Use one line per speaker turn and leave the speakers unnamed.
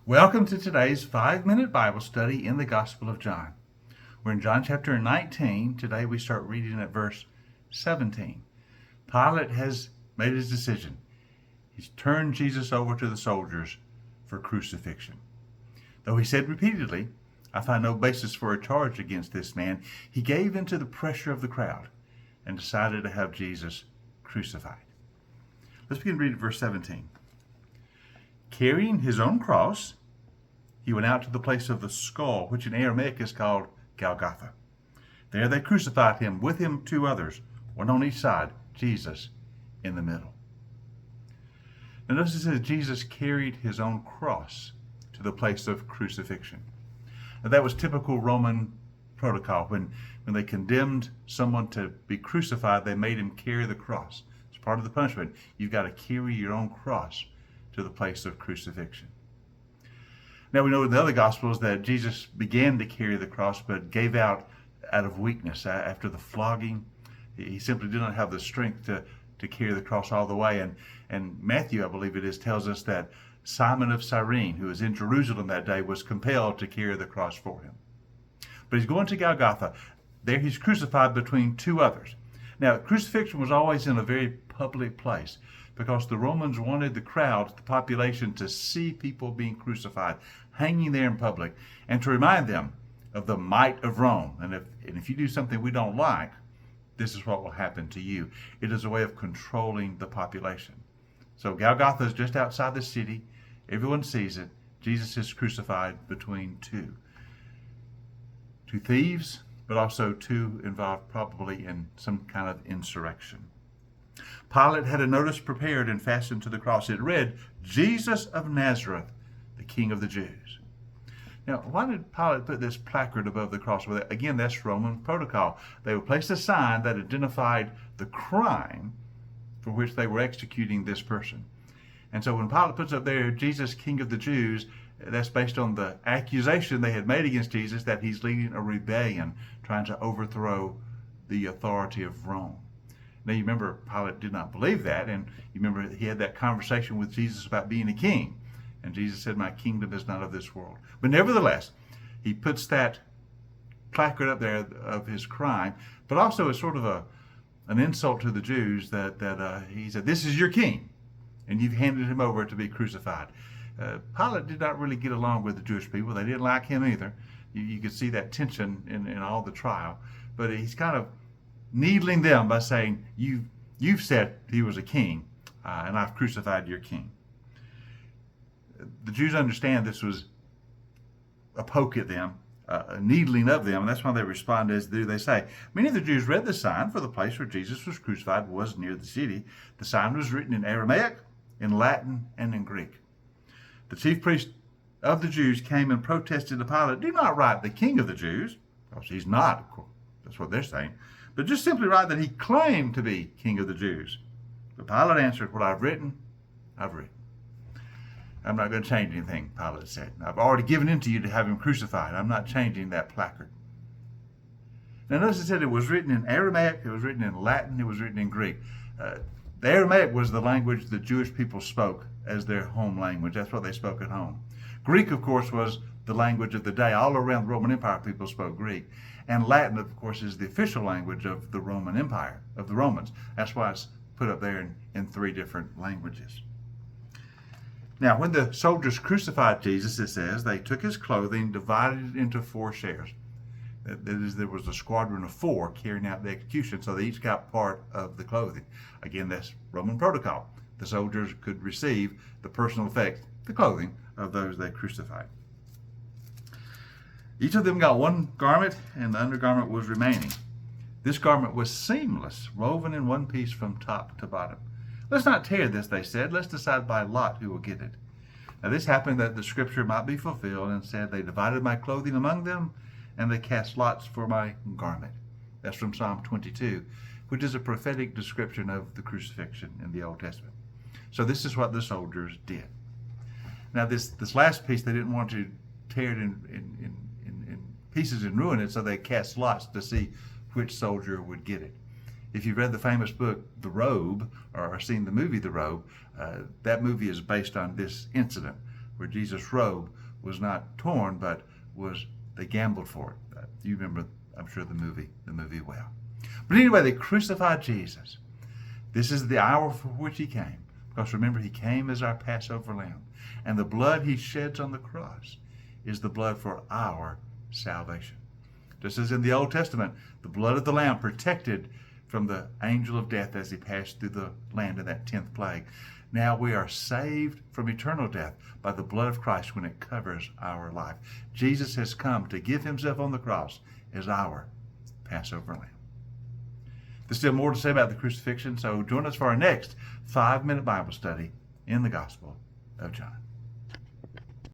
Welcome to today's 5-minute Bible study in the Gospel of John. We're in John chapter 19. Today we start reading at verse 17. Pilate has made his decision. He's turned Jesus over to the soldiers for crucifixion. Though he said repeatedly, "I find no basis for a charge against this man," he gave in to the pressure of the crowd and decided to have Jesus crucified. Let's begin reading verse 17. Carrying his own cross, he went out to the place of the skull, which in Aramaic is called Golgotha. There they crucified him, with him 2 others, one on each side, Jesus in the middle. Now notice it says Jesus carried his own cross to the place of crucifixion. Now, that was typical Roman protocol. When they condemned someone to be crucified, they made him carry the cross. It's part of the punishment. You've got to carry your own cross to the place of crucifixion. Now we know in the other Gospels that Jesus began to carry the cross, but gave out of weakness after the flogging. He simply did not have the strength to carry the cross all the way. And Matthew, I believe it is, tells us that Simon of Cyrene, who was in Jerusalem that day, was compelled to carry the cross for him. But he's going to Golgotha. There he's crucified between 2 others. Now, crucifixion was always in a very public place, because the Romans wanted the crowd, the population, to see people being crucified, hanging there in public, and to remind them of the might of Rome. And if you do something we don't like, this is what will happen to you. It is a way of controlling the population. So Golgotha is just outside the city. Everyone sees it. Jesus is crucified between 2 thieves, but also 2 involved probably in some kind of insurrection. Pilate had a notice prepared and fastened to the cross. It read, "Jesus of Nazareth, the King of the Jews." Now, why did Pilate put this placard above the cross? Well, again, that's Roman protocol. They would place a sign that identified the crime for which they were executing this person. And so when Pilate puts up there, "Jesus, King of the Jews," that's based on the accusation they had made against Jesus that he's leading a rebellion, trying to overthrow the authority of Rome. Now, you remember Pilate did not believe that, and you remember he had that conversation with Jesus about being a king. And Jesus said, "My kingdom is not of this world." But nevertheless, he puts that placard up there of his crime, but also as sort of an insult to the Jews that he said, "This is your king, and you've handed him over to be crucified." Pilate did not really get along with the Jewish people. They didn't like him either. You could see that tension in all the trial. But he's kind of needling them by saying, you've said he was a king, and I've crucified your king. The Jews understand this was a poke at them, a needling of them, and that's why they respond as they say. Many of the Jews read the sign, for the place where Jesus was crucified was near the city. The sign was written in Aramaic, in Latin, and in Greek. The chief priest of the Jews came and protested to Pilate, "Do not write the King of the Jews," because he's not, of course. That's what they're saying. "But just simply write that he claimed to be King of the Jews." But Pilate answered, "What I've written, I've written. I'm not going to change anything," Pilate said. "I've already given in to you to have him crucified. I'm not changing that placard." Now notice it said it was written in Aramaic, it was written in Latin, it was written in Greek. The Aramaic was the language the Jewish people spoke as their home language. That's what they spoke at home. Greek, of course, was the language of the day. All around the Roman Empire, people spoke Greek. And Latin, of course, is the official language of the Roman Empire, of the Romans. That's why it's put up there in 3 different languages. Now, when the soldiers crucified Jesus, it says, they took his clothing, divided it into 4 shares. That is, there was a squadron of 4 carrying out the execution, so they each got part of the clothing. Again, that's Roman protocol. The soldiers could receive the personal effects, the clothing of those they crucified. Each of them got 1 garment, and the undergarment was remaining. This garment was seamless, woven in one piece from top to bottom. "Let's not tear this," they said. "Let's decide by lot who will get it." Now this happened that the scripture might be fulfilled, and said, "They divided my clothing among them, and they cast lots for my garment." That's from Psalm 22, which is a prophetic description of the crucifixion in the Old Testament. So this is what the soldiers did. Now this last piece, they didn't want to tear it in pieces and ruin it, so they cast lots to see which soldier would get it. If you've read the famous book, The Robe, or seen the movie The Robe, that movie is based on this incident where Jesus' robe was not torn, but they gambled for it. You remember, I'm sure, the movie well. But anyway, they crucified Jesus. This is the hour for which he came. Because remember, he came as our Passover lamb. And the blood he sheds on the cross is the blood for our salvation. Just as in the Old Testament, the blood of the lamb protected from the angel of death as he passed through the land in that 10th plague. Now we are saved from eternal death by the blood of Christ when it covers our life. Jesus has come to give himself on the cross as our Passover lamb. There's still more to say about the crucifixion, so join us for our next 5-minute Bible study in the Gospel of John.